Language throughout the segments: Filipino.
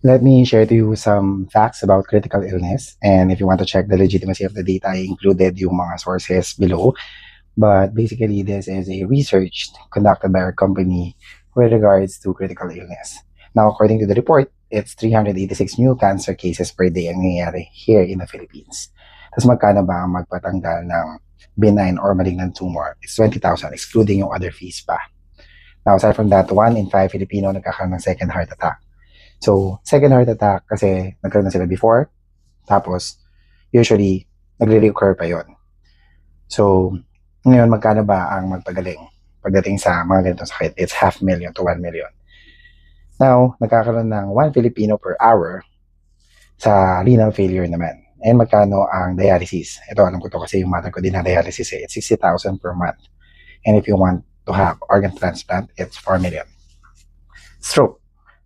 Let me share to you some facts about critical illness. And if you want to check the legitimacy of the data, I included yung mga sources below. But basically, this is a research conducted by our company with regards to critical illness. Now, according to the report, it's 386 new cancer cases per day ang nangyayari here in the Philippines. Tapos magkano ba ang magpatanggal ng benign or malignant tumor? It's 20,000, excluding yung other fees pa. Now, aside from that, 1 in 5 Filipino nagkakaroon ng second heart attack. So, second heart attack kasi nagkaroon na sila before, tapos usually nagre-recur pa yon. So, ngayon magkano ba ang magpagaling pagdating sa mga ganitong sakit? It's 500,000 to 1 million. Now, nagkakaroon ng 1 Filipino per hour sa renal failure naman. And magkano ang dialysis? Ito, alam ko to kasi yung mother ko din na dialysis eh. It's 60,000 per month. And if you want to have organ transplant, it's 4 million. Stroke.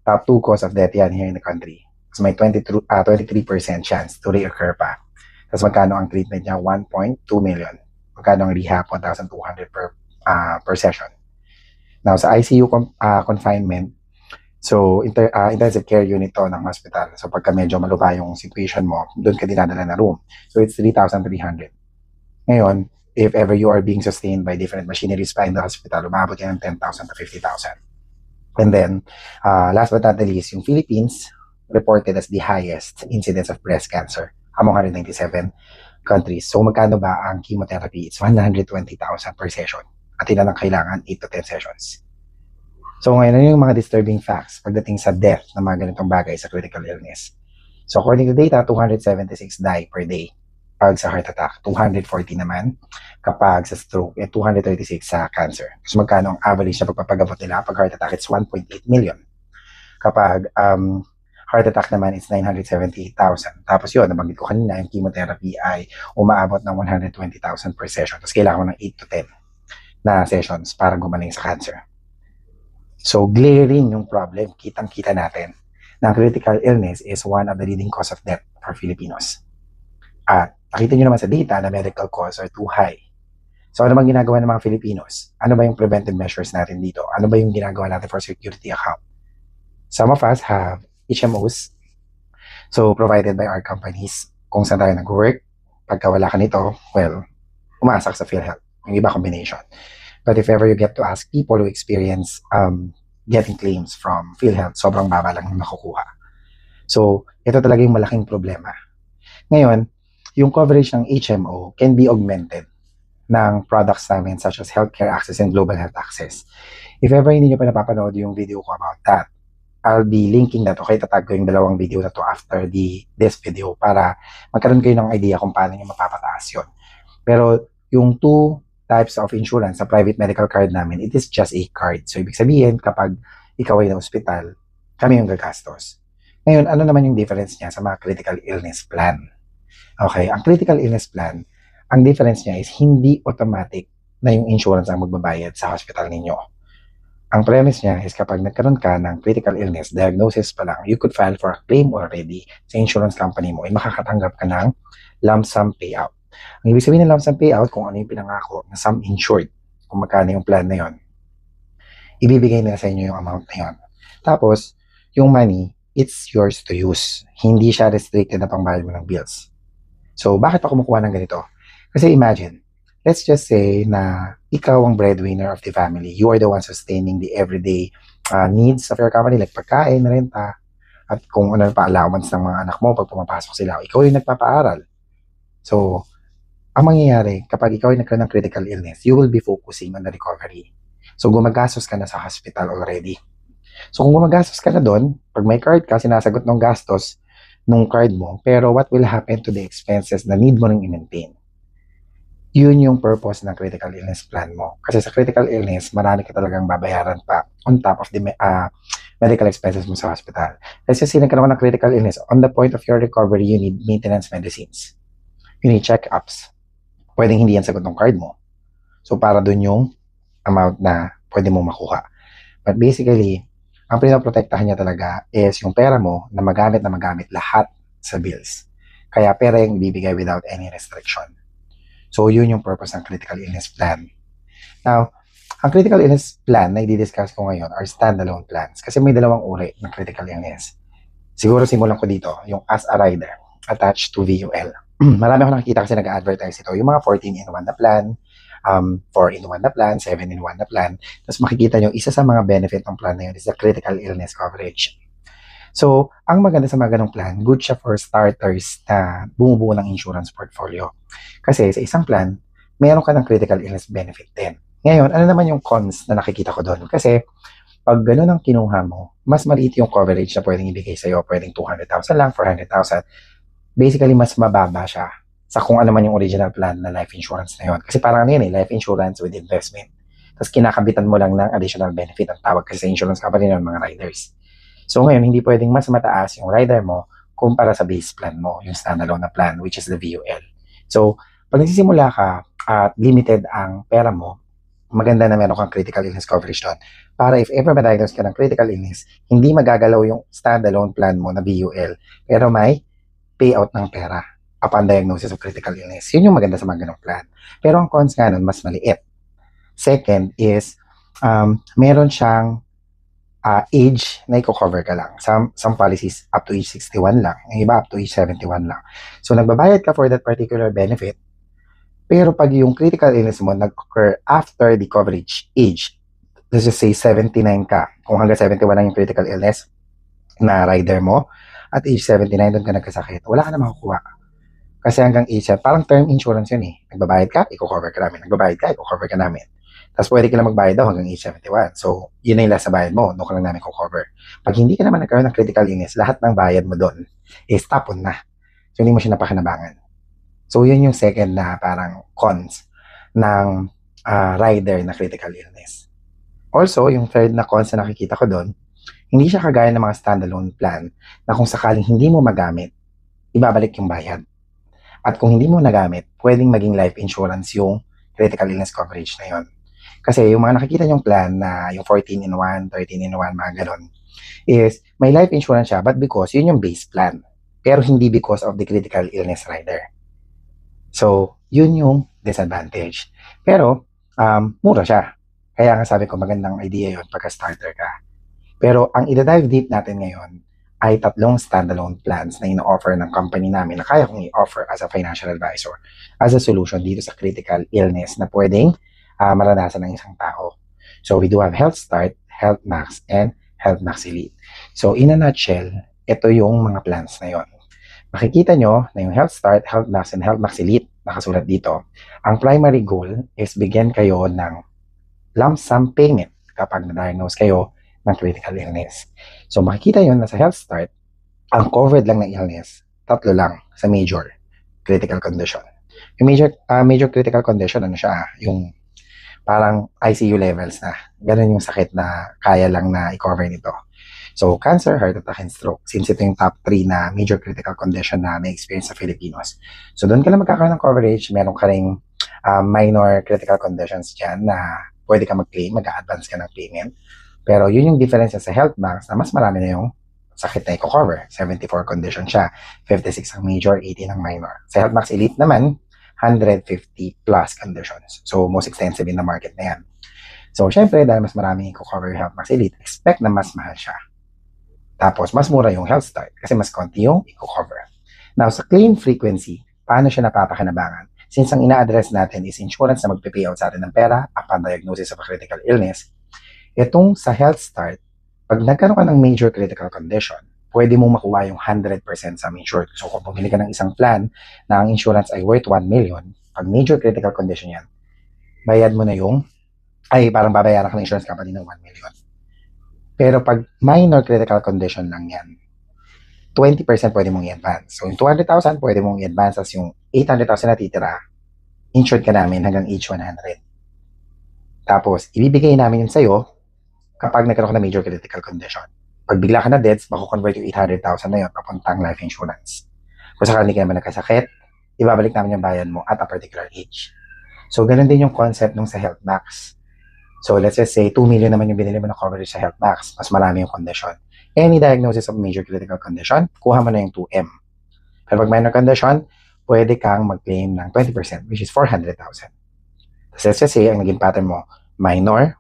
Top 2 cause of death yan here in the country. So may 23% chance to reoccur pa. Tapos magkano ang treatment niya? 1.2 million. Magkano ang rehab? 1,200 per session. Now, sa ICU confinement, so intensive care unit to ng hospital. So pagka medyo maluba yung situation mo, doon ka dinadala na room. So it's 3,300. Ngayon, if ever you are being sustained by different machineries pa in the hospital, umabot yan ng 10,000 to 50,000. And then, last but not the least, yung Philippines reported as the highest incidence of breast cancer among 197 countries. So, magkano ba ang chemotherapy? It's 120,000 per session. At ilan ang kailangan? 8 to 10 sessions. So, ngayon, ano yung mga disturbing facts pagdating sa death ng mga ganitong bagay sa critical illness? So, according to data, 276 die per day. Pag sa heart attack, 240 naman. Kapag sa stroke, 236 sa cancer. So magkano ang average na pagpapagamot nila? Pag heart attack, it's 1.8 million. Kapag heart attack naman, it's 978,000. Tapos yun, nabanggit ko kanina, yung chemotherapy ay umaabot ng 120,000 per session. Tapos kailangan mo ng 8 to 10 na sessions para gumaling sa cancer. So glaring yung problem, kitang-kita natin na critical illness is one of the leading cause of death for Filipinos. At nakita nyo naman sa data na medical costs are too high. So ano bang ginagawa ng mga Filipinos? Ano ba yung preventive measures natin dito? Ano ba yung ginagawa natin for security account? Some of us have HMOs, so provided by our companies. Kung saan tayo nag-work, pagka wala ka nito, well, umasa ka sa PhilHealth. Yung iba combination. But if ever you get to ask people who experience getting claims from PhilHealth, sobrang baba lang yung nakukuha. So, ito talaga yung malaking problema. Ngayon, yung coverage ng HMO can be augmented ng products namin such as healthcare access and global health access. If ever hindi nyo pa napapanood yung video ko about that, I'll be linking that. Okay, tatag ko yung dalawang video na to after this video para magkaroon kayo ng idea kung paano nyo mapapataas yun. Pero yung two types of insurance sa private medical card namin, it is just a card. So, ibig sabihin, kapag ikaw ay na hospital, kami yung gagastos. Ngayon, ano naman yung difference niya sa mga critical illness plan? Okay, ang critical illness plan, ang difference niya is hindi automatic na yung insurance ang magbabayad sa hospital ninyo. Ang premise niya is kapag nagkaroon ka ng critical illness, diagnosis pa lang, you could file for a claim already sa insurance company mo at makakatanggap ka ng lump sum payout. Ang ibig sabihin ng lump sum payout, kung ano yung pinangako na sum insured, kung magkano yung plan na yon, ibibigay nila sa inyo yung amount na yon. Tapos, yung money, it's yours to use. Hindi siya restricted na pangbayad mo ng bills. So, bakit pa kumukuha ng ganito? Kasi imagine, let's just say na ikaw ang breadwinner of the family. You are the one sustaining the everyday needs of your family, like pagkain, renta, at kung ano pa allowance ng mga anak mo pag pumapasok sila. Ikaw yung nagpapaaral. So, ang mangyayari, kapag ikaw ay nagkaroon ng critical illness, you will be focusing on the recovery. So, gumagastos ka na sa hospital already. So, kung gumagastos ka na doon, pag may card ka, sinasagot ng gastos nung card mo, pero what will happen to the expenses na need mo nang i-maintain? Yun yung purpose ng critical illness plan mo. Kasi sa critical illness, marami ka talagang babayaran pa on top of the medical expenses mo sa hospital. Let's just say nagkaroon ng critical illness. On the point of your recovery, you need maintenance medicines. You need check-ups. Pwedeng hindi yan sagot ng card mo. So, para dun yung amount na pwede mo makuha. But basically, ang pinaprotektahan niya talaga is yung pera mo na magamit lahat sa bills. Kaya pera yung ibibigay without any restriction. So, yun yung purpose ng critical illness plan. Now, ang critical illness plan na i-discuss ko ngayon are standalone plans kasi may dalawang uri ng critical illness. Siguro simulan ko dito, yung as a rider attached to VUL. Marami ako nakikita kasi nag-advertise ito. Yung mga 14-in-1 na plan, 4-in-1 na plan, 7-in-1 na plan. Tapos makikita nyo, isa sa mga benefit ng plan na yun is the critical illness coverage. So, ang maganda sa mga ganong plan, good siya for starters na bumubuo ng insurance portfolio. Kasi sa isang plan, meron ka ng critical illness benefit din. Ngayon, ano naman yung cons na nakikita ko doon? Kasi pag ganun ang kinuha mo, mas maliit yung coverage na pwedeng ibigay sa'yo. Pwedeng 200,000 lang, 400,000. Basically, mas mababa siya sa kung ano man yung original plan na life insurance na yun. Kasi parang ano yun life insurance with investment. Tapos kinakabitan mo lang ng additional benefit ang tawag kasi sa insurance company ng mga riders. So ngayon, hindi pwedeng mas mataas yung rider mo kumpara sa base plan mo, yung standalone na plan, which is the VUL. So, pag nagsisimula ka at limited ang pera mo, maganda na meron kang critical illness coverage doon. Para if ever ma-diagnose ka ng critical illness, hindi magagalaw yung standalone plan mo na VUL, pero may payout ng pera upon diagnosis of critical illness. Yun yung maganda sa mga ganong plan. Pero ang cons nga nun, mas maliit. Second is, meron siyang age na i-cover ka lang. Some policies up to age 61 lang. Yung iba up to age 71 lang. So, nagbabayad ka for that particular benefit. Pero pag yung critical illness mo nag-occur after the coverage age, let's just say 79 ka, kung hanggang 71 lang yung critical illness na rider mo, at age 79 doon ka nagkasakit, wala ka na makukuha. Kasi hanggang age, parang term insurance yun Nagbabayad ka, i-cover ka namin. Nagbabayad ka, i-cover ka namin. Tapos pwede ka lang magbayad daw hanggang age 71. So, yun na yung last sa bayad mo. Doon ka lang namin cover. Pag hindi ka naman nagkaroon ng critical illness, lahat ng bayad mo doon is tapon na. So, hindi mo siya napakinabangan. So, yun yung second na parang cons ng rider na critical illness. Also, yung third na cons na nakikita ko doon, hindi siya kagaya ng mga standalone plan na kung sakaling hindi mo magamit, ibabalik yung bayad. At kung hindi mo nagamit, pwedeng maging life insurance yung critical illness coverage na yun. Kasi yung mga nakikita nyong plan na yung 14-in-1, 13-in-1, mga ganon, is may life insurance siya, but because yun yung base plan. Pero hindi because of the critical illness rider. So, yun yung disadvantage. Pero, mura siya. Kaya nga sabi ko, magandang idea yun pagka-starter ka. Pero, ang i-dive deep natin ngayon ay 3 standalone plans na ino-offer ng company namin na kaya kong i-offer as a financial advisor as a solution dito sa critical illness na pwedeng maranasan ng isang tao. So, we do have Health Start, Health Max, and Health Max Elite. So, in a nutshell, ito yung mga plans na yon. Makikita nyo na yung Health Start, Health Max, and Health Max Elite, nakasulat dito. Ang primary goal is bigyan kayo ng lump sum payment kapag na-diagnose kayo ng critical illness. So, makikita nyo na sa Health Start, ang covered lang ng illness, 3 lang sa major critical condition. Yung major critical condition, ano siya, yung parang ICU levels na. Ganun yung sakit na kaya lang na i-cover nito. So, cancer, heart attack, and stroke. Since ito yung top 3 na major critical condition na na-experience sa Filipinos. So, doon ka lang magkakaroon ng coverage. Meron ka ring minor critical conditions dyan na pwede ka mag-claim, mag-advance ka ng payment. Pero yun yung difference sa Health Max na mas marami na yung sakit na i-cover. 74 condition siya. 56 ang major, 18 ang minor. Sa Health Max Elite naman, 150 plus conditions. So, most extensive in the market na yan. So, syempre, dahil mas marami i-cover yung Health Max Elite, expect na mas mahal siya. Tapos, mas mura yung Health Start kasi mas konti yung i-cover. Now, sa claim frequency, paano siya napapakinabangan? Since ang ina-address natin is insurance na magpe-payout sa atin ng pera upon diagnosis of a critical illness, itong sa Health Start, pag nagkaroon ka ng major critical condition, pwede mong makuha yung 100% sa insured. So, kung bumili ka ng isang plan na ang insurance ay worth 1 million, pag major critical condition yan, bayad mo na yung, parang babayaran ka ng insurance company ng 1 million. Pero pag minor critical condition lang yan, 20% pwede mong i-advance. So, yung 200,000 pwede mong i-advance as yung 800,000 na titira, insured ka namin hanggang age 100. Tapos, ibibigay namin yun sa'yo kapag nagkaroon ka ng major critical condition. Pag bigla ka na deaths, mako-convert yung 800,000 na yun papuntang life insurance. Kung sakali ka naman nagkasakit, ibabalik namin yung bayad mo at a particular age. So, ganun din yung concept nung sa Health Max. So, let's just say, 2 million naman yung binili mo na coverage sa Health Max. Mas marami yung condition. Any diagnosis of major critical condition, kuha mo na yung 2M. Pero pag minor condition, pwede kang mag-claim ng 20%, which is 400,000. Tapos let's just say, ang naging pattern mo, minor,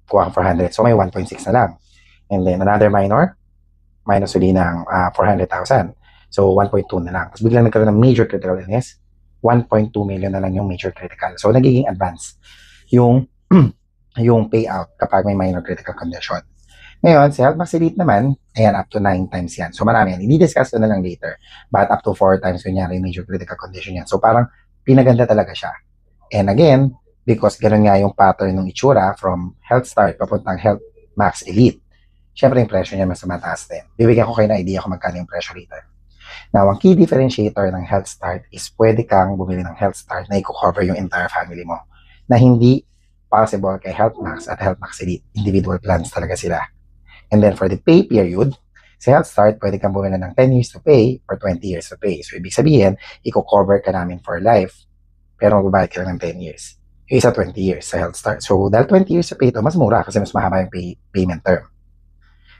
kuha kang 400. So, may 1.6 na lang. And then, another minor, minus uli ng 400,000. So, 1.2 na lang. Tapos biglang nagkaroon ng major critical illness, 1.2 million na lang yung major critical. So, nagiging advance yung yung payout kapag may minor critical condition. Ngayon, sa Health Max Elite naman, ayan, up to 9 times yan. So, marami yan. I-discuss ko na lang later. But up to 4 times, kunyari, major critical condition yan. So, parang pinaganda talaga siya. And again, because ganun nga yung pattern ng itsura from Health Start papuntang Health Max Elite, syempre yung presyo niya mas mataas din. Bibigyan ko kayo na idea kung magkano yung presyo rito. Now, ang key differentiator ng Health Start is pwede kang bumili ng Health Start na i-cover yung entire family mo. Na hindi possible kay Health Max at Health Max Elite. Individual plans talaga sila. And then for the pay period, sa Health Start, pwede kang bumili ng 10 years to pay or 20 years to pay. So, ibig sabihin, i-cover ka namin for life, pero magbabayad ka lang ng 10 years. Yung isa 20 years sa Health Start. So, dahil 20 years to pay ito, mas mura kasi mas mahaba yung payment term.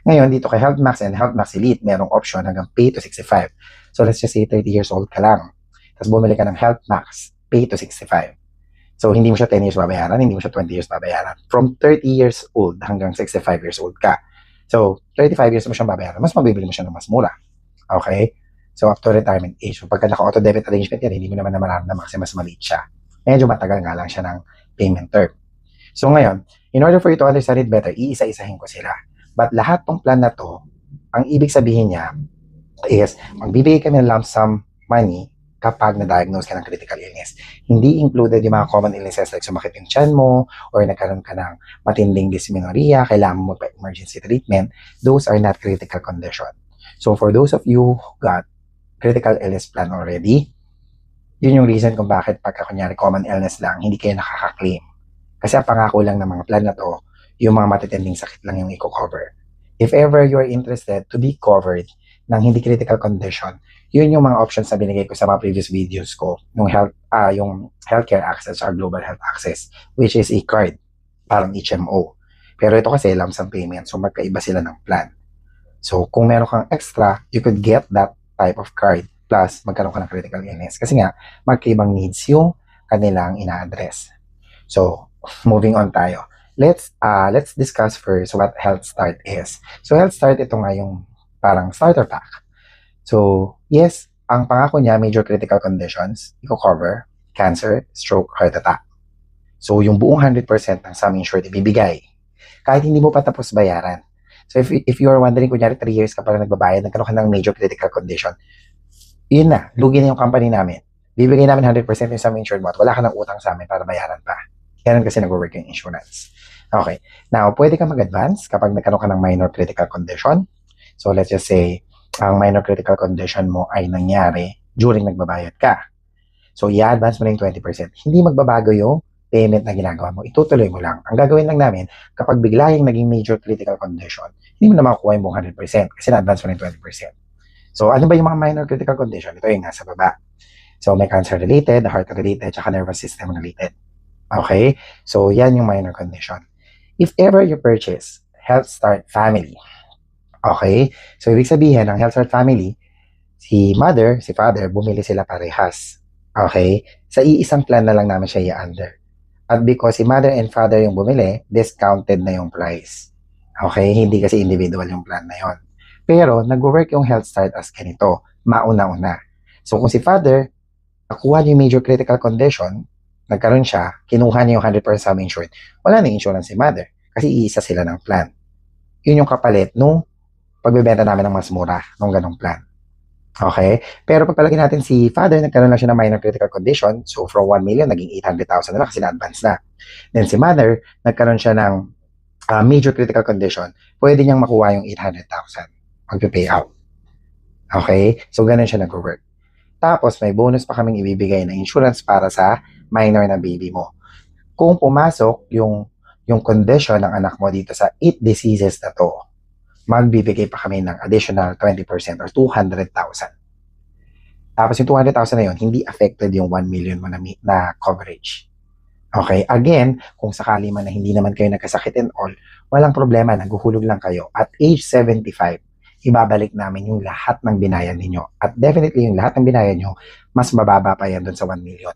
Ngayon, dito kay Health Max and Health Max Elite, merong option hanggang pay to 65. So, let's just say 30 years old ka lang. Tapos bumili ka ng Health Max, pay to 65. So, hindi mo siya 10 years babayaran, hindi mo siya 20 years babayaran. From 30 years old hanggang 65 years old ka. So, 35 years mo siyang babayaran, mas mabibili mo siya ng mas mura. Okay? So, up to retirement age. So, pagka naka-auto debit arrangement yan, hindi mo naman mararamdaman kasi mas maliit siya. Medyo matagal nga lang siya ng payment term. So, ngayon, in order for you to understand it better, iisa-isahin ko sila. But lahat ng plan na to, ang ibig sabihin niya is, magbibigay kami ng lump sum money kapag na-diagnose ka ng critical illness. Hindi included yung mga common illnesses like sumakit yung tiyan mo or nagkaroon ka ng matinding dysmenorrhea, kailangan mo pa-emergency treatment. Those are not critical condition. So for those of you who got critical illness plan already, yun yung reason kung bakit pagka kunyari common illness lang, hindi kayo nakaka-claim. Kasi ang pangako lang ng mga plan na to, yung mga matitinding sakit lang yung i-cover. If ever you are interested to be covered ng hindi critical condition, yun yung mga options na binigay ko sa mga previous videos ko, yung healthcare access or global health access, which is a card, parang HMO. Pero ito kasi lump sum payment, so magkaiba sila ng plan. So kung meron kang extra, you could get that type of card plus magkaroon ka ng critical illness. Kasi nga, magkaibang needs yung kanilang ina-address. So, moving on tayo. Let's discuss first what Health Start is. So, Health Start, ito nga yung parang starter pack. So, yes, ang pangako niya, major critical conditions, i-cover, cancer, stroke, heart attack. So, yung buong 100% ng sum insured ibibigay. Kahit hindi mo pa tapos bayaran. So, if you are wondering, kunyari 3 years ka pala nagbabayad, nagkaroon ka ng major critical condition, yun na, lugi na yung company namin. Bibigay namin 100% yung sum insured mo at wala ka ng utang sa amin para bayaran pa. Ganun kasi nag-work yung insurance. Okay. Now, pwede ka mag-advance kapag nagkaroon ka ng minor critical condition. So, let's just say, ang minor critical condition mo ay nangyari during nagbabayad ka. So, i-advance mo na yung 20%. Hindi magbabago yung payment na ginagawa mo. Itutuloy mo lang. Ang gagawin lang namin, kapag bigla yung naging major critical condition, hindi mo na makukuha yung buong 100% kasi na-advance mo na yung 20%. So, ano ba yung mga minor critical condition? Ito yung nasa baba. So, may cancer-related, heart-related, tsaka nervous system-related. Okay? So, yan yung minor condition. If ever you purchase Health Start Family, okay? So, ibig sabihin, ang Health Start Family, si mother, si father, bumili sila parehas. Okay? Sa iisang plan na lang namin siya i-under. At because si mother and father yung bumili, discounted na yung price. Okay? Hindi kasi individual yung plan na yon. Pero, nag-work yung Health Start as ganito, mauna-una. So, kung si father, nakuha niya yung major critical condition, nagkaroon siya, kinuha niya yung 100% sum insured, wala na insurance si mother kasi iisa sila ng plan. Yun yung kapalit nung pagbebenta namin ng mas mura nung ganong plan. Okay? Pero pagpalagay natin si father, nagkaroon lang siya ng minor critical condition, so from 1 million, naging 800,000 na kasi na-advance na. Then si mother, nagkaroon siya ng major critical condition, pwede niyang makuha yung 800,000 magpe-pay out. Okay? So ganun siya nag-work. Tapos may bonus pa kaming ibibigay na insurance para sa minor na baby mo. Kung pumasok yung condition ng anak mo dito sa 8 diseases na to, magbibigay pa kami ng additional 20% or 200,000. Tapos yung 200,000 na yun, hindi affected yung 1 million mo na coverage. Okay? Again, kung sakali man na hindi naman kayo nagkasakit and all, walang problema, naguhulog lang kayo. At age 75, ibabalik namin yung lahat ng binayad ninyo. At definitely yung lahat ng binayad nyo, mas mababa pa yan dun sa 1 million.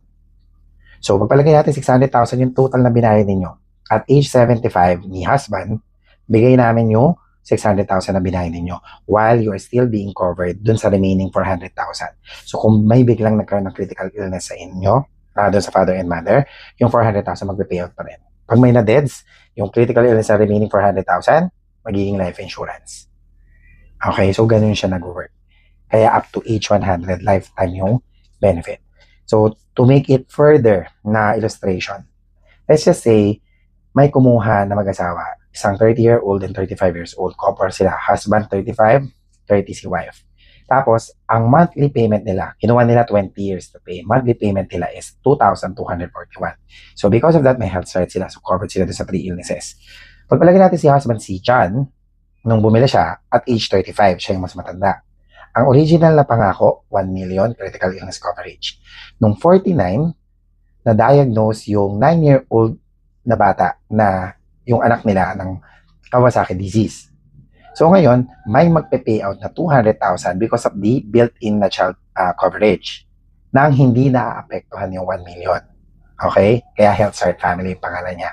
So, pagpalagay natin 600,000 yung total na binayad ninyo. At age 75 ni husband, bigay namin yung 600,000 na binayad ninyo while you are still being covered dun sa remaining 400,000. So kung may biglang nagkaroon ng critical illness sa inyo, dun sa father and mother, yung 400,000 magpe-payout pa rin. Pag may na-deads, yung critical illness sa remaining 400,000, magiging life insurance. Okay, so ganun siya nag-work. Kaya up to age 100, lifetime yung benefit. So to make it further na illustration, let's just say, may kumuha na mag-asawa, isang 30-year-old and 35 years old. Couple sila, husband 35, 30 si wife. Tapos, ang monthly payment nila, kinuha nila 20 years to pay. Monthly payment nila is 2,241. So, because of that, may health start sila. So, covered sila sa 3 illnesses. Pagpalagay natin si husband, si John, nung bumili siya, at age 35, siya yung mas matanda. Ang original na pangako, 1 million critical illness coverage. Nung 49, na-diagnose yung 9-year-old na bata na yung anak nila ng Kawasaki disease. So ngayon, may magpe-payout na 200,000 because of the built-in na child coverage nang hindi naaapektuhan yung 1 million. Okay? Kaya Health Start Family yung pangalan niya.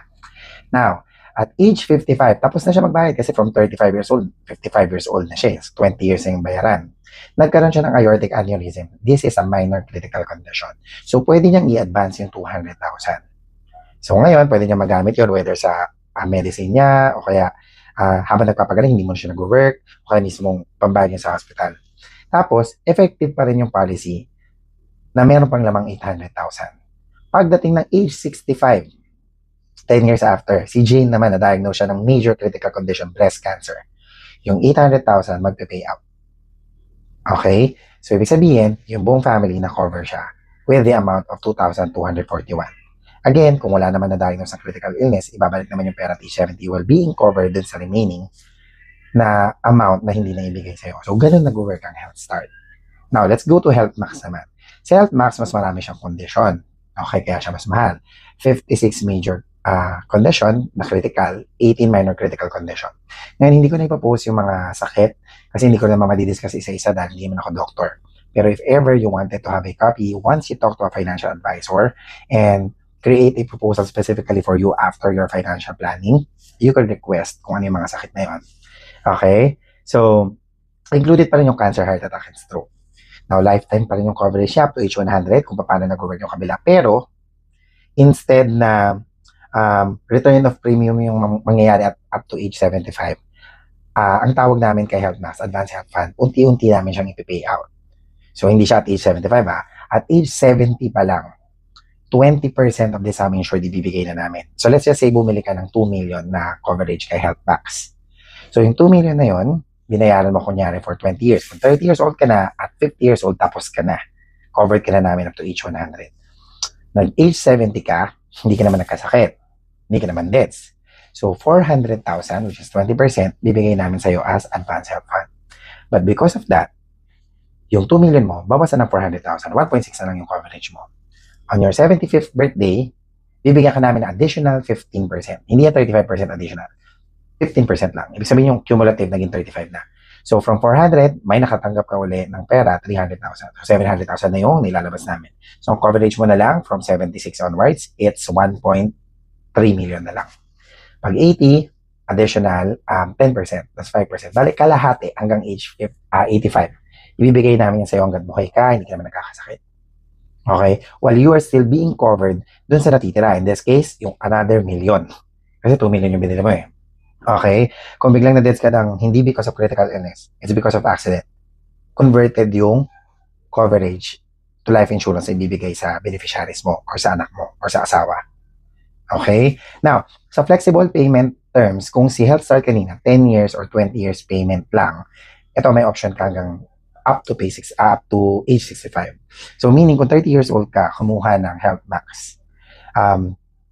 Now, at age 55, tapos na siya magbayad kasi from 35 years old, 55 years old na siya. So 20 years na yung bayaran. Nagkaroon siya ng aortic aneurysm. This is a minor critical condition. So pwede niyang i-advance yung 200,000. So ngayon, pwede niya magamit yun whether sa medicine niya o kaya habang nagpapagaling, hindi mo na siya nag-work o kaya mismong pambayad niya sa hospital. Tapos, effective pa rin yung policy na meron pang lamang 800,000. Pagdating ng age 65, 10 years after, si Jane naman na-diagnose siya ng major critical condition, breast cancer. Yung 800,000 magpe-pay out. Okay? So, ibig sabihin, yung buong family na-cover siya with the amount of 2,241. Again, kung wala naman na-diagnose ng critical illness, ibabalik naman yung pera at age 70 while being covered dun sa remaining na amount na hindi na ibigay sa'yo. So, ganun nag-work ang Health Start. Now, let's go to Health Max naman. Sa Health Max, mas marami siyang condition. Okay, kaya siya mas mahal. 56 major condition na critical, 18 minor critical condition. Ngayon, hindi ko na ipapost yung mga sakit kasi hindi ko naman madidiscuss isa-isa dahil hindi naman ako doctor. Pero if ever you wanted to have a copy, once you talk to a financial advisor and create a proposal specifically for you after your financial planning, you can request kung ano yung mga sakit na yun. Okay? So, included pa rin yung cancer, heart attack, and stroke. Now, lifetime pa rin yung coverage niya up to age 100 kung paano nag-work yung kabila. Pero, instead na return of premium yung mangyayari at up to age 75, ang tawag namin kay Health Max, Advanced Health Fund, unti-unti namin siyang ipipay out. So, hindi siya at age 75 At age 70 pa lang, 20% of the sum insured ibibigay na namin. So let's just say bumili ka ng 2 million na coverage kay Health Max. So yung 2 million na yon, binayaran mo kunyari for 20 years. Kung 30 years old ka na, at 50 years old, tapos ka na. Covered ka na namin up to age 100. Nag-age 70 ka, hindi ka naman nagkasakit. Hindi ka naman deaths. So 400,000, which is 20%, bibigay namin sa'yo as Advanced Health Fund. But because of that, yung 2 million mo, babasa ng 400,000, 1.6 na lang yung coverage mo. On your 75th birthday, bibigyan ka namin additional 15%. Hindi yan 35% additional. 15% lang. Ibig sabihin yung cumulative naging 35 na. So from 400, may nakatanggap ka uli ng pera, 300,000. So 700,000 na yung nilalabas namin. So ang coverage mo na lang from 76 onwards, it's 1.3 million na lang. Pag 80, additional 10%. That's 5%. Balik kalahati hanggang age 85. Ibibigay namin yan sa'yo hanggang buhay ka, hindi ka naman nagkakasakit. Okay? While you are still being covered dun sa natitira. In this case, yung another million. Kasi 2 million yung binili mo eh. Okay? Kung biglang na-deaths ka ng hindi because of critical illness, it's because of accident. Converted yung coverage to life insurance na ibibigay sa beneficiaries mo or sa anak mo or sa asawa. Okay? Now, sa flexible payment terms, kung si Health Start kanina, 10 years or 20 years payment lang, ito may option ka hanggang up to age 65. So meaning kung 30 years old ka, kumuha ng Health Max.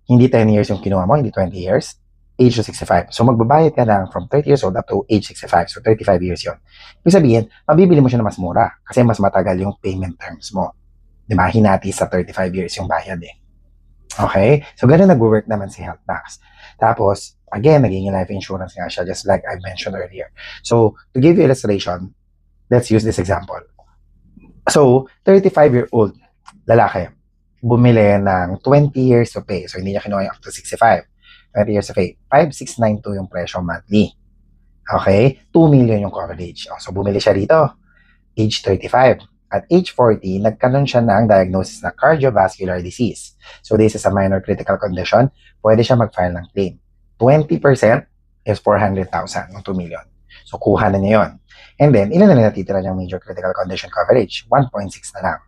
Hindi 10 years yung kinuha mo, hindi 20 years, age to 65. So magbabayad ka lang from 30 years old up to age 65. So 35 years yon. Ibig sabihin, mabibili mo siya na mas mura kasi mas matagal yung payment terms mo. Diba? Hinati sa 35 years yung bayad eh. Okay? So ganun nag-work naman si Health Max. Tapos, again, naging life insurance nga siya just like I mentioned earlier. So, to give you illustration, let's use this example. So, 35-year-old lalaki, bumili ng 20 years to pay. So, hindi niya kinuha yung up to 65. 20 years to pay. 5,692 yung presyo monthly. Okay? 2 million yung coverage. So, bumili siya rito. Age 35. At age 40, nagkaroon siya ng diagnosis na cardiovascular disease. So, this is a minor critical condition. Pwede siya mag-file ng claim. 20% is 400,000 ng 2 million. So, kuha na niya yun. And then, ilan na rin natitira niyang major critical condition coverage? 1.6 na lang.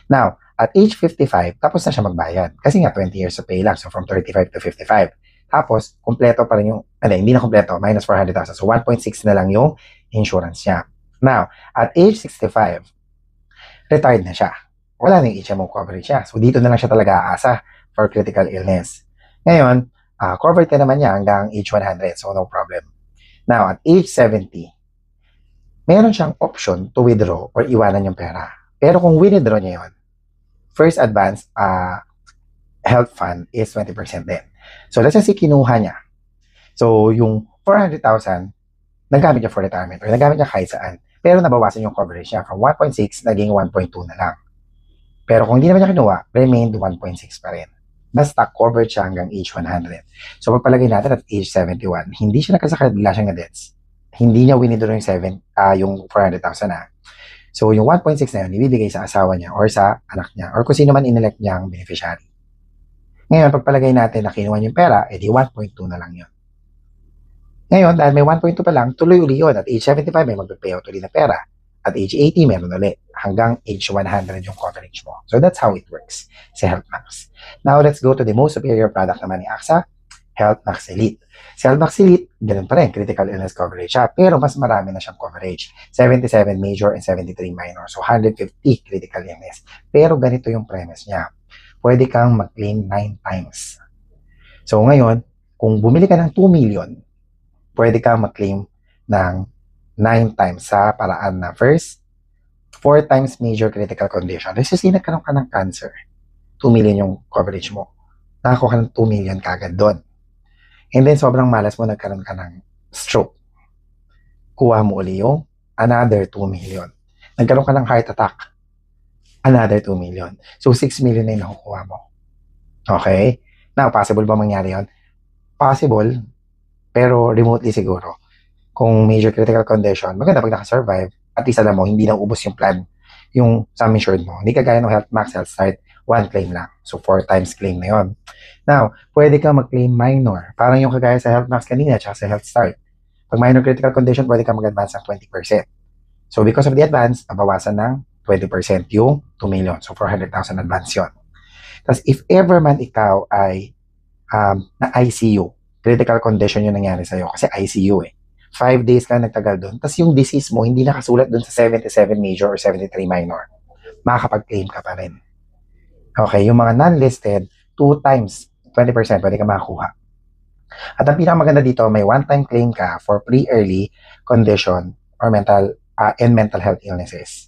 Now, at age 55, tapos na siya magbayad. Kasi nga, 20 years of pay lang. So, from 35 to 55. Tapos, kumpleto pa rin yung, hindi na kumpleto, minus 400,000. So, 1.6 na lang yung insurance niya. Now, at age 65, retired na siya. Wala na yung HMO coverage siya. So, dito na lang siya talaga aasa for critical illness. Ngayon, covered na naman niya hanggang age 100. So, no problem. Now, at age 70, meron siyang option to withdraw or iwanan yung pera. Pero kung withdraw niya yun, first advance health fund is 20% din. So, let's say kinuha niya. So, yung 400,000, nagamit niya for retirement or nagamit niya kahit saan. Pero nabawasan yung coverage niya from 1.6 naging 1.2 na lang. Pero kung hindi naman niya kinuha, remained 1.6 pa rin. Basta covered siya hanggang age 100. So pagpalagay natin at age 71, hindi siya nakasakit, bigla siyang na-deaths. Hindi niya winidraw yung 400,000 na. So yung 1.6 na yun, ibibigay sa asawa niya or sa anak niya or kung sino man inelect niyang beneficiary. Ngayon, pagpalagay natin na kinuha yung pera, edi 1.2 na lang yun. Ngayon, dahil may 1.2 pa lang, tuloy uli yun. At age 75, may mag-payout uli na pera. At age 80, meron uli. Hanggang age 100 yung coverage mo. So, that's how it works si HealthMax. Now, let's go to the most superior product naman ni AXA, HealthMax Elite. Si HealthMax Elite, ganun pa rin, critical illness coverage siya. Pero mas marami na siyang coverage. 77 major and 73 minor. So, 150 critical illness. Pero ganito yung premise niya. Pwede kang mag-claim 9 times. So, ngayon, kung bumili ka ng 2 million, pwede kang mag-claim ng 9 times sa paraan na first, 4 times major critical condition. Let's just say nagkaroon ka ng cancer. 2 million yung coverage mo. Nakakuha ka ng 2 million kagad doon. And then sobrang malas mo, nagkaroon ka ng stroke. Kuha mo uli yung another 2 million. Nagkaroon ka ng heart attack. Another 2 million. So 6 million na yung nakukuha mo. Okay? Now, possible ba mangyari yun? Possible. Pero remotely siguro, kung major critical condition, maganda pag nakasurvive, at least alam mo, hindi na ubos yung plan, yung sum insured mo. Hindi kagaya ng HealthMax, HealthStart, 1 claim lang. So, 4 times claim na yon. Now, pwede kang mag-claim minor. Parang yung kagaya sa HealthMax kanina, tsaka sa HealthStart. Pag minor critical condition, pwede kang mag-advance ng 20%. So, because of the advance, nabawasan ng 20% yung 2 million. So, 400,000 advance yon. Tapos, if ever man ikaw ay na ICU, critical condition yung nangyari sa'yo kasi ICU 5 days ka nagtagal doon. Tapos yung disease mo, hindi nakasulat doon sa 77 major or 73 minor. Makakapag-claim ka pa rin. Okay, yung mga non-listed, 2 times, 20% pwede ka makakuha. At ang pinakamaganda dito, may one-time claim ka for pre-early condition or mental health illnesses.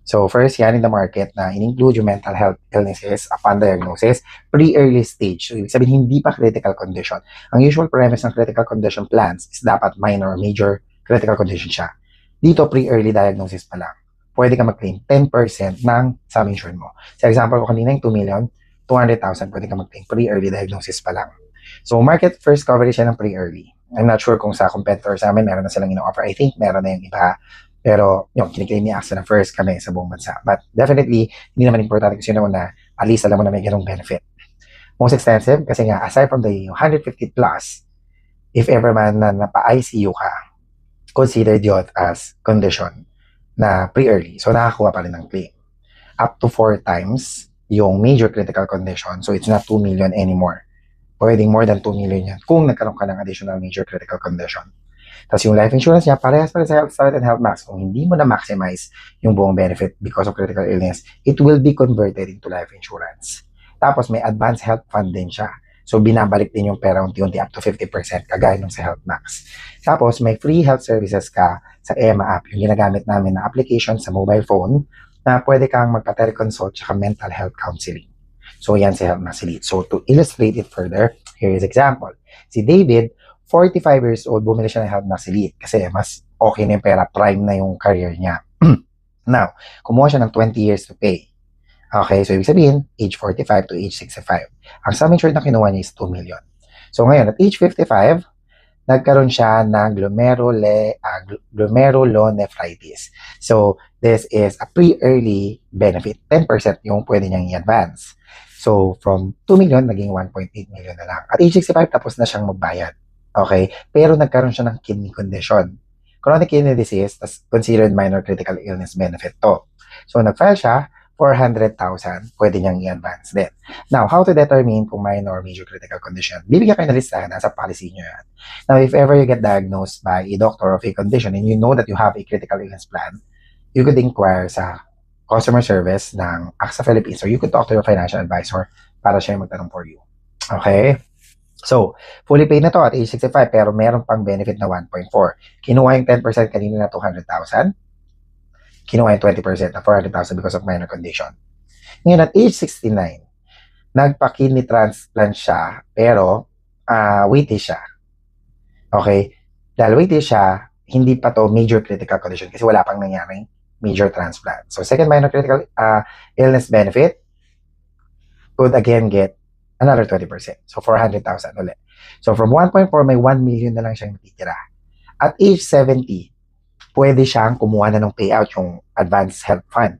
So first, yan in the market na in-include yung mental health illnesses upon diagnosis, pre-early stage. So ibig sabihin, hindi pa critical condition. Ang usual premise ng critical condition plans is dapat minor or major critical condition siya. Dito, pre-early diagnosis pa lang. Pwede ka mag-claim 10% ng sum insured mo. Sa example ko kanina, yung 2 million, 200,000, pwede ka mag-claim pre-early diagnosis pa lang. So market first coverage yan ng pre-early. I'm not sure kung sa competitors namin, meron na silang ino-offer. I think meron na yung iba. Pero yung kiniklaim ni AXA na first kami sa buong bansa. But definitely, hindi naman importante kasi yun na at least alam mo na may ganong benefit. Most extensive kasi nga, aside from the 150 plus, if ever man na napa-ICU ka, considered yun as condition na pre-early. So nakakuha pa rin ng claim. Up to 4 times yung major critical condition. So it's not 2 million anymore. Pwedeng more than 2 million yan kung nagkaroon ka ng additional major critical condition. Tapos yung life insurance niya, parehas pa rin sa HealthStart and HealthMax. Kung hindi mo na-maximize yung buong benefit because of critical illness, it will be converted into life insurance. Tapos may advanced health fund din siya. So binabalik din yung pera unti-unti up to 50% kagaya nung sa HealthMax. Tapos may free health services ka sa EMA app, yung ginagamit namin na application sa mobile phone na pwede kang magpa-teleconsult tsaka mental health counseling. So yan si HealthMax Elite. So to illustrate it further, here is example. Si David, 45 years old, bumili siya ng HealthMax Elite kasi mas okay na yung pera, prime na yung career niya. Now, kumuha siya ng 20 years to pay. Okay, so ibig sabihin, age 45 to age 65. Ang sum insured na kinuha niya is 2 million. So ngayon, at age 55, nagkaroon siya ng glomerulonephritis. So, this is a pre-early benefit. 10% yung pwede niyang i-advance. So, from 2 million, naging 1.8 million na lang. At age 65, tapos na siyang magbayad. Okay? Pero nagkaroon siya ng kidney condition. Chronic kidney disease, tas considered minor critical illness benefit to. So, nag-file siya, 400,000, pwede niyang i-advance din. Now, how to determine kung minor or major critical condition? Bibigyan kayo ng listahan, nasa policy niyo yan. Now, if ever you get diagnosed by a doctor of a condition and you know that you have a critical illness plan, you could inquire sa customer service ng AXA Philippines or you could talk to your financial advisor para siya yung magtanong for you. Okay? So, fully paid na to at age 65 pero meron pang benefit na 1.4. Kinuha yung 10% kanina na 200,000. Kinuha yung 20% na 400,000 because of minor condition. Ngayon, at age 69, nagpa-kidney transplant siya, pero waiting siya. Okay? Dahil waiting siya, hindi pa to major critical condition kasi wala pang nangyaring major transplant. So, second minor critical illness benefit could again get another 20%. So, 400,000 ulit. So, from 1.4, may 1 million na lang siyang natitira. At age 70, pwede siyang kumuha na ng payout yung Advanced Health Fund.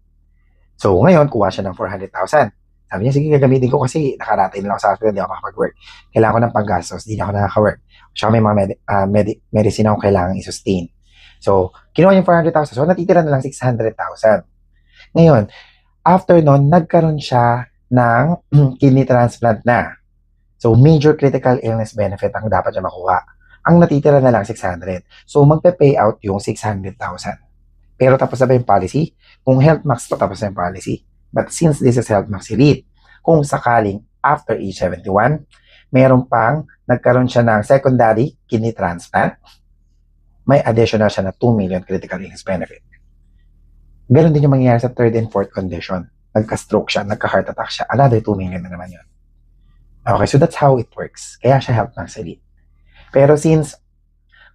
So, ngayon, kuha siya ng 400,000. Sabi niya, sige, gagamitin ko kasi nakarating lang ako sa hospital, hindi ako makapag-work. Kailangan ko ng panggastos, hindi na ako nakaka-work. Saka may mga medicine akong kailangan i-sustain. So, kinuha yung 400,000. So, natitira na lang 600,000. Ngayon, after nun, nagkaroon siya ng kidney transplant na. So, major critical illness benefit ang dapat niya makuha. Ang natitira na lang 600. So, magpe-pay out yung 600,000. Pero tapos na ba yung policy? Kung Health Max to, tapos na yung policy. But since this is Health Max Elite, kung sakaling after age 71, meron pang nagkaroon siya ng secondary kidney transplant, may additional siya na 2 million critical illness benefit. Ganon din yung mangyayari sa third and fourth condition. Nagka-stroke siya, nagka-heart attack siya, another 2 million na naman yun. Okay, so that's how it works. Kaya siya Health Max Elite. Pero since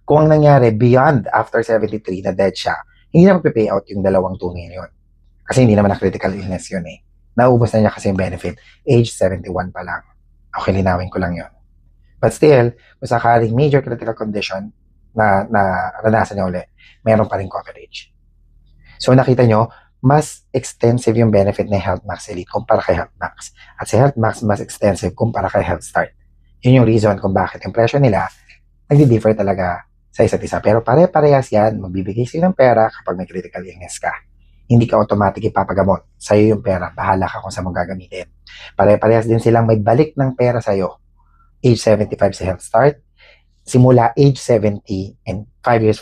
kung ang nangyari beyond after 73 na dead siya, hindi na magpe-pay out yung dalawang 2 million. Kasi hindi naman na critical illness yun eh. Naubos na niya kasi yung benefit. Age 71 pa lang. Okay, linawin ko lang yun. But still, kung sakaling major critical condition na naranasan niya ulit, meron pa rin coverage. So nakita nyo, mas extensive yung benefit ng Health Max Elite kumpara kay Health Max. At si Health Max mas extensive kumpara kay Health Start. Yun yung reason kung bakit yung presyo nila nagdi-differ talaga sa isa't isa. Pero pare-parehas yan, magbibigay sila ng pera kapag may critical illness ka. Hindi ka automatic ipapagamot. Sa'yo yung pera, bahala ka kung saan mo gagamitin. Pare-parehas din silang may balik ng pera sa'yo. Age 75 sa Health Start, simula age 70 and 5 years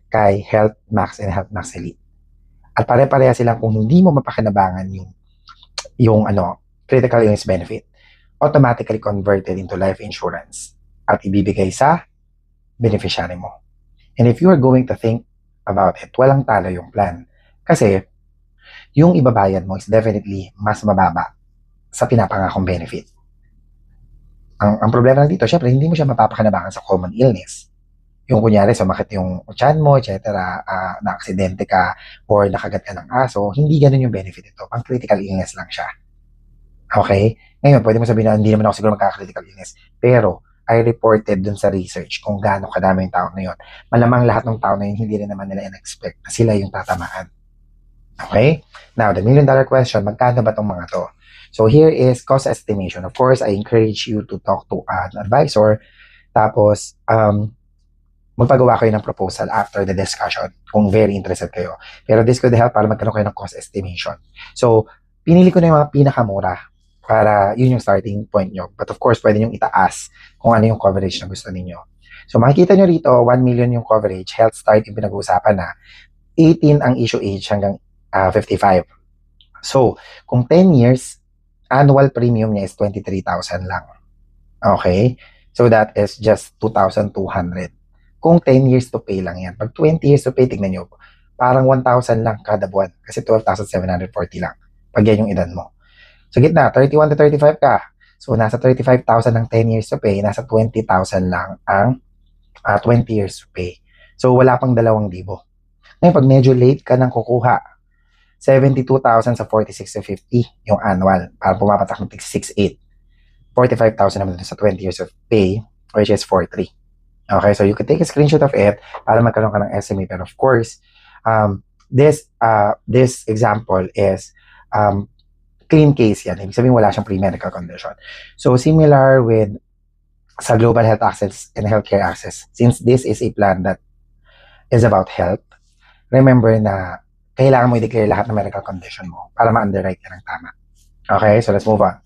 kay Health Max and Health Max Elite. At pare-parehas silang kung hindi mo mapakinabangan yung critical illness benefit, automatically converted into life insurance at ibibigay sa beneficiary mo. And if you are going to think about it, walang talo yung plan. Kasi, yung ibabayad mo is definitely mas mababa sa pinapangakong benefit. Ang problema lang dito, syempre, hindi mo siya mapapakinabangan sa common illness. Yung kunyari, sumakit yung tiyan mo, etc., na-aksidente ka, or nakagat ka ng aso, hindi ganun yung benefit ito. Pang critical illness lang siya. Okay? Ngayon, pwede mo sabihin na hindi naman ako siguro magkaka-critical illness. Pero, I reported dun sa research kung gaano kadami yung tao na yun. Malamang lahat ng tao na yun, hindi rin naman nila in-expect na sila yung tatamaan. Okay? Now, the million-dollar question, magkano ba itong mga to? So, here is cost estimation. Of course, I encourage you to talk to an advisor. Tapos, magpagawa kayo ng proposal after the discussion kung very interested kayo. Pero this could help para magkaroon kayo ng cost estimation. So, pinili ko na yung mga pinakamura para yun yung starting point nyo. But of course, pwede nyo itaas kung ano yung coverage na gusto ninyo. So makikita nyo rito, 1 million yung coverage, Health Start yung pinag-uusapan na, 18 ang issue age hanggang 55. So, kung 10 years, annual premium niya is 23,000 lang. Okay? So that is just 2,200. Kung 10 years to pay lang yan. Pag 20 years to pay, tignan nyo, parang 1,000 lang kada buwan. Kasi 12,740 lang. Pag yan yung edad mo. So, gitna, 31 to 35 ka. So, nasa 35,000 ng 10 years to pay, nasa 20,000 lang ang 20 years to pay. So, wala pang 2,000. Ngayon, pag medyo late ka nang kukuha, 72,000 sa 46 to 50 yung annual. Para pumapatak ng 6,800. 45,000 naman sa 20 years of pay, which is 4,300. Okay, so you can take a screenshot of it para magkaroon ka ng estimate. But of course, this example is clean case yan. Ibig sabihin wala siyang pre-medical condition. So similar with sa Global Health Access and Healthcare Access, since this is a plan that is about health, remember na kailangan mo i-declare lahat ng medical condition mo para ma-underwrite ka ng tama. Okay, so let's move on.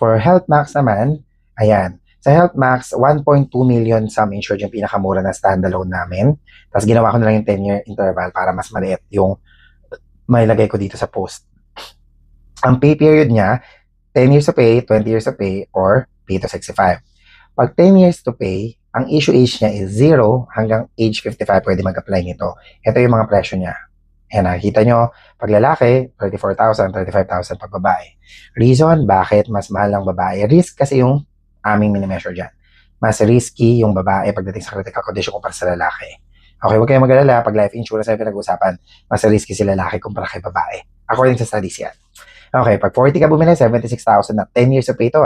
For Health Max naman, ayan, sa Health Max, 1.2 million sum insured yung pinakamura na standalone namin. Tapos ginawa ko na lang yung 10-year interval para mas maliit yung mailagay ko dito sa post. Ang pay period niya, 10 years to pay, 20 years to pay, or pay to 65. Pag 10 years to pay, ang issue age niya is 0 hanggang age 55 pwede mag-apply nito. Ito yung mga presyo niya. Ayan, nakikita nyo, pag lalaki, 34,000, 35,000 pag babae. Reason, bakit mas mahal ng babae? Risk kasi yung aming minimeasure dyan. Mas risky yung babae pagdating sa critical condition kumpara sa lalaki. Okay, huwag kayong mag-alala, pag life insurance ay pinag-usapan, mas risky si lalaki kumpara kay babae. According sa studies yan. Okay, pag 40 ka bumili, 76,000 na 10 years to pay to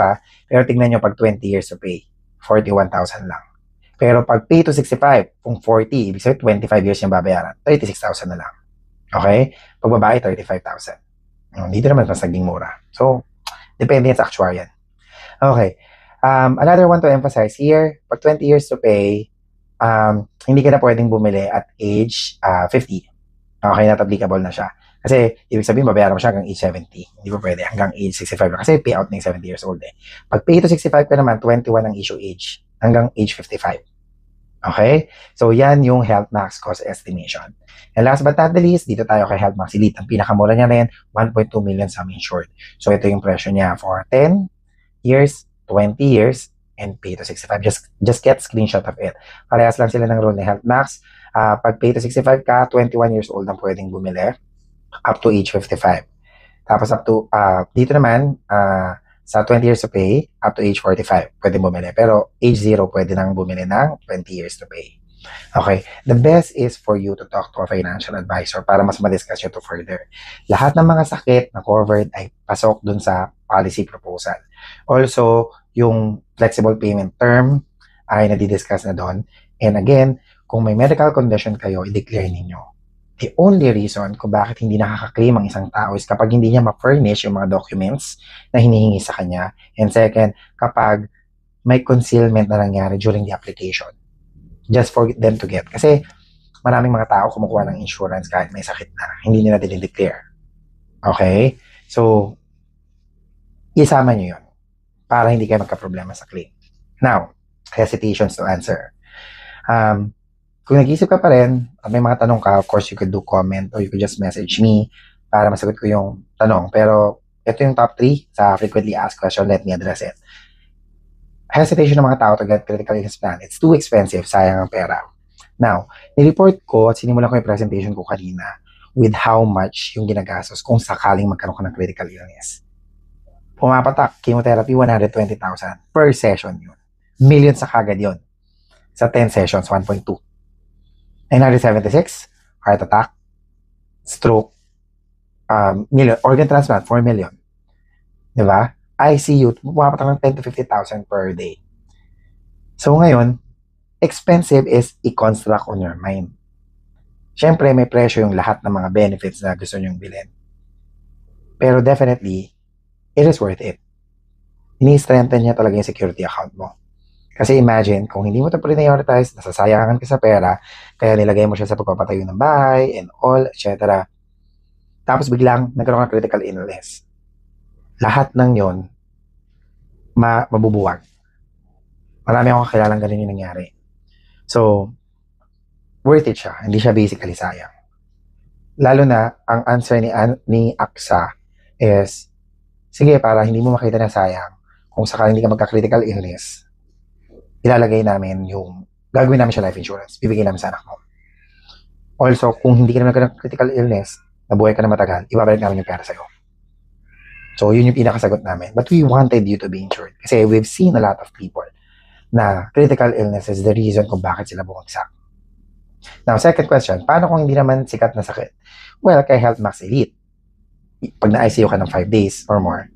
pero tingnan nyo pag 20 years to pay, 41,000 lang. Pero pag pay to 65, kung 40, ibig sabihin 25 years yung babayaran, 36,000 na lang. Okay? Pag babae, 35,000. Dito naman mas naging mura. So, depende yan sa actuarian. Okay. Another one to emphasize here, pag 20 years to pay, hindi ka na pwedeng bumili at age 50. Okay, not applicable na siya. Kasi, ibig sabihin, babayaran mo siya hanggang age 70. Hindi pa pwede, hanggang age 65 na. Kasi payout ng 70 years old eh. Pag pay to 65 ka naman, 21 ang issue age. Hanggang age 55. Okay? So, yan yung Health Max cost estimation. And last but not the least, dito tayo kay Health Max Elite. Ang pinakamura niya rin, 1.2 million sum insured. So, ito yung presyo niya for 10 years, 20 years, and pay to 65. Just get screenshot of it. Parehas lang sila ng rule ni Health Max. Pag pay to 65 ka, 21 years old ang pwedeng bumili up to age 55. Tapos up to, dito naman, sa 20 years to pay, up to age 45, pwede bumili. Pero age 0, pwede nang bumili ng 20 years to pay. Okay, the best is for you to talk to a financial advisor para mas ma-discuss nyo to further. Lahat ng mga sakit na covered ay pasok dun sa policy proposal. Also, yung flexible payment term ay nadidiscuss na doon. And again, kung may medical condition kayo, i-declare ninyo. The only reason kung bakit hindi nakaka-claim ang isang tao is kapag hindi niya ma-furnish yung mga documents na hinihingi sa kanya. And second, kapag may concealment na nangyari during the application. Just for them to get. Kasi maraming mga tao kumukuha ng insurance kahit may sakit na. Hindi nila dinideclare. Okay? So, isama nyo yun para hindi kayo magka-problema sa claim. Now, hesitations to answer. Kung nag-iisip ka pa rin, at may mga tanong ka, of course, you could do comment or you could just message me para masagot ko yung tanong. Pero, ito yung top 3 sa frequently asked question. Let me address it. Hesitation ng mga tao to get critical illness plan. It's too expensive. Sayang ang pera. Now, nireport ko at sinimulan ko yung presentation ko kanina with how much yung ginagastos kung sakaling magkaroon ka ng critical illness. Pumapatak, chemotherapy, 120,000 per session yun. Millions sa kagad yun. Sa 10 sessions, 1.2. 976, heart attack, stroke, million, organ transplant, 4 million. Diba? ICU, pumapatak ng 10 to 50,000 per day. So ngayon, expensive is i-construct on your mind. Siyempre, may presyo yung lahat ng mga benefits na gusto nyong bilhin. Pero definitely, it is worth it. Ini-strengthen niya talaga yung security account mo. Kasi imagine, kung hindi mo ito prioritize, nasasayangan ka sa pera, kaya nilagay mo siya sa pagpapatayo ng bahay, and all, etc. Tapos biglang, nagkaroon ng critical illness. Lahat ng yon mabubuwag. Marami akong kakilalang ganun yung nangyari. So, worth it siya. Hindi siya basically sayang. Lalo na, ang answer ni AXA is, sige, para hindi mo makita na sayang, kung sakaling hindi ka magka-critical illness, ilalagay namin yung, gagawin namin siya life insurance, bibigay namin sa anak mo. Also, kung hindi ka na magka-critical illness, nabuhay ka na matagal, ibabalik namin yung pera sa'yo. So, yun yung pinakasagot namin. But we wanted you to be insured. Kasi we've seen a lot of people na critical illness is the reason kung bakit sila bumagsak. Now, second question, paano kung hindi naman sikat na sakit? Well, kay Health Max Elite, pag na-ICU ka ng 5 days or more,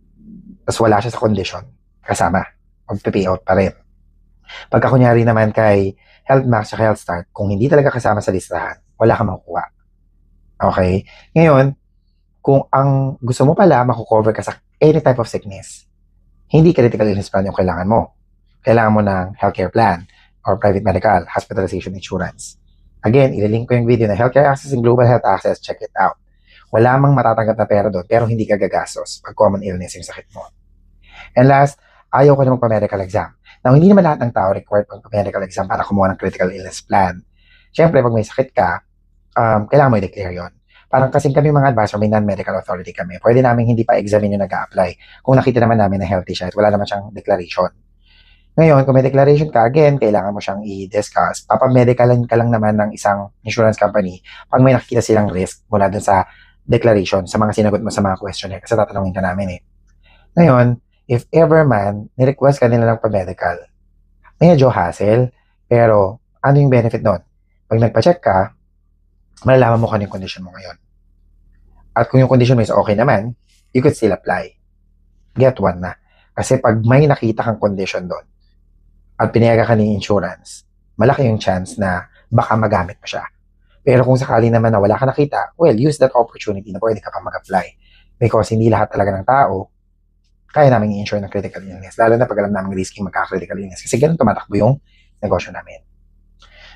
tapos wala siya sa condition, kasama, mag-pay out pa rin. Pagka kunyari naman kay Health Max at Health Start, kung hindi talaga kasama sa listahan, wala kang makukuha. Okay? Ngayon, kung ang gusto mo pala, makukover ka sa any type of sickness, hindi critical illness plan yung kailangan mo. Kailangan mo ng healthcare plan or private medical, hospitalization insurance. Again, ililink ko yung video na Healthcare Access and Global Health Access. Check it out. Wala mang matatanggap na pera doon, pero hindi ka gagastos pag common illness yung sakit mo. And last, ayaw ko na magpa-medical exam. Now, hindi naman lahat ng tao required magpa-medical exam para kumuha ng critical illness plan. Siyempre, pag may sakit ka, kailangan mo i-declare yun. Parang kasing kami mga advisor, may non-medical authority kami. Pwede namin hindi pa examine yung nag-a-apply. Kung nakita naman namin na healthy siya at wala naman siyang declaration. Ngayon, kung may declaration ka, again, kailangan mo siyang i-discuss. Papamedicalan ka lang naman ng isang insurance company pag may nakikita silang risk mula dun sa declaration, sa mga sinagot mo sa mga questionnaire. Kasi tatanungin ka namin eh. Ngayon, if ever man, ni-request ka nila ng pa-medical, medyo hassle, pero ano yung benefit doon? Pag nagpa-check ka, malalaman mo kung ano yung condition mo ngayon. At kung yung condition mo is okay naman, you could still apply. Get one na. Kasi pag may nakita kang condition doon, at pinayagan ka ng insurance, malaki yung chance na baka magamit mo siya. Pero kung sakali naman na wala ka nakita, well, use that opportunity na pwede ka pa mag-apply. Because hindi lahat talaga ng tao kaya namin i-insure ng critical illness. Lalo na pag alam namin risking magka-critical illness. Kasi ganun tumatakbo yung negosyo namin.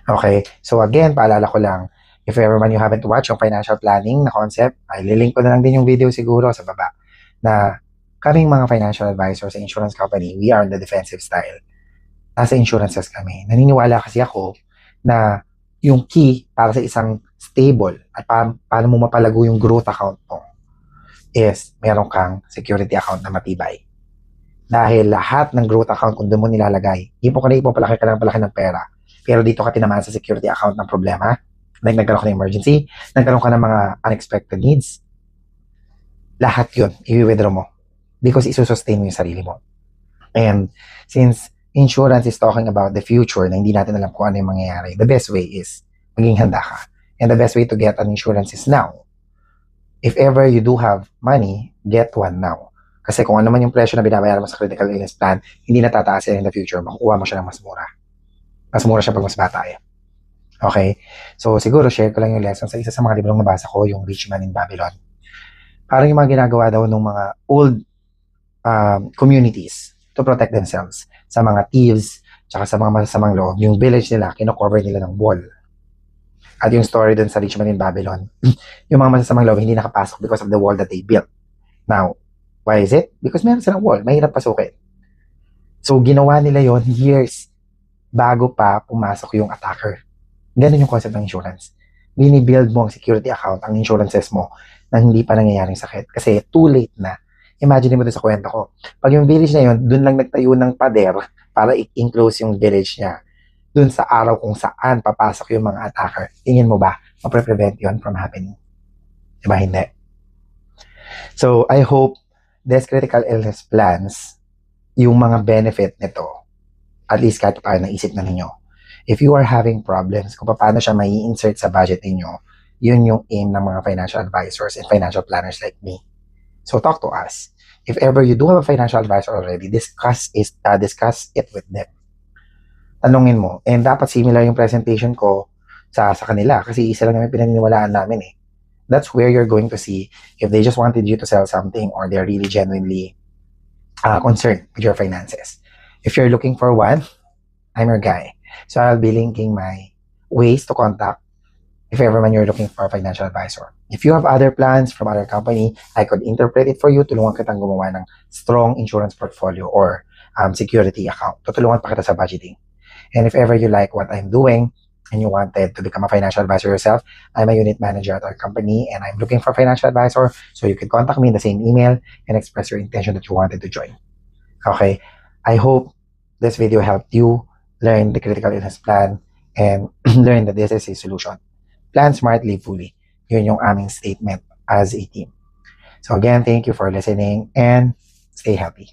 Okay? So again, paalala ko lang, if ever man you haven't watched yung financial planning na concept, ay lilink ko na lang din yung video siguro sa baba na kaming mga financial advisors sa insurance company, we are on the defensive style. Nasa insurances kami. Naniniwala kasi ako na yung key para sa isang stable at paano mo mapalago yung growth account mo is meron kang security account na matibay. Dahil lahat ng growth account kung doon mo nilalagay, ipon palaki ka lang palaki ng pera. Pero dito ka tinamaan sa security account ng problema, like nagkaroon ka ng emergency, nagkaroon ka ng mga unexpected needs, lahat yun, i-withdraw mo. Because isusustain mo yung sarili mo. And since insurance is talking about the future na hindi natin alam kung ano yung mangyayari, the best way is maging handa ka. And the best way to get an insurance is now. If ever you do have money, get one now. Kasi kung ano man yung presyo na binabayaran mo sa critical illness plan, hindi na tataas in the future, makukuha mo siya ng mas mura. Mas mura siya pag mas bata eh. Okay? So siguro share ko lang yung lesson sa isa sa mga librong nabasa ko, yung Rich Man in Babylon. Parang yung mga ginagawa daw ng mga old communities to protect themselves sa mga thieves, tsaka sa mga masasamang loob, yung village nila, kino-cover nila ng wall. At yung story dun sa Rich Man in Babylon, yung mga masasamang loob hindi nakapasok because of the wall that they built. Now, why is it? Because meron silang wall, mahirap pasukin. So, ginawa nila yon years bago pa pumasok yung attacker. Ganun yung concept ng insurance. Binibuild mo ang security account, ang insurances mo, na hindi pa nangyayaring sakit. Kasi too late na. Imagine mo doon sa kwento ko. Pag yung village na yun, doon lang nagtayo ng pader para i-enclose yung village niya. Doon sa araw kung saan papasok yung mga attacker. Tingin mo ba, mapre-prevent yun from happening? Diba hindi? So, I hope this critical illness plans, yung mga benefit nito, at least kahit paano naisip na ninyo. If you are having problems, kung paano siya may insert sa budget ninyo, yun yung aim ng mga financial advisors and financial planners like me. So talk to us. If ever you do have a financial advisor already, discuss it with them. Tanungin mo. And dapat similar yung presentation ko sa kanila kasi isa lang naman pinaniniwalaan namin eh. That's where you're going to see if they just wanted you to sell something or they're really genuinely concerned with your finances. If you're looking for one, I'm your guy. So I'll be linking my ways to contact if ever man you're looking for a financial advisor. If you have other plans from other company, I could interpret it for you. Tulungan kitang gumawa ng strong insurance portfolio or security account. Tutulungan pa kita sa budgeting. And if ever you like what I'm doing and you wanted to become a financial advisor yourself, I'm a unit manager at our company and I'm looking for a financial advisor. So you can contact me in the same email and express your intention that you wanted to join. Okay? I hope this video helped you learn the critical illness plan and learn that this is a solution. Plan smart, live fully. Yun yung aming statement as a team. So again, thank you for listening and stay healthy.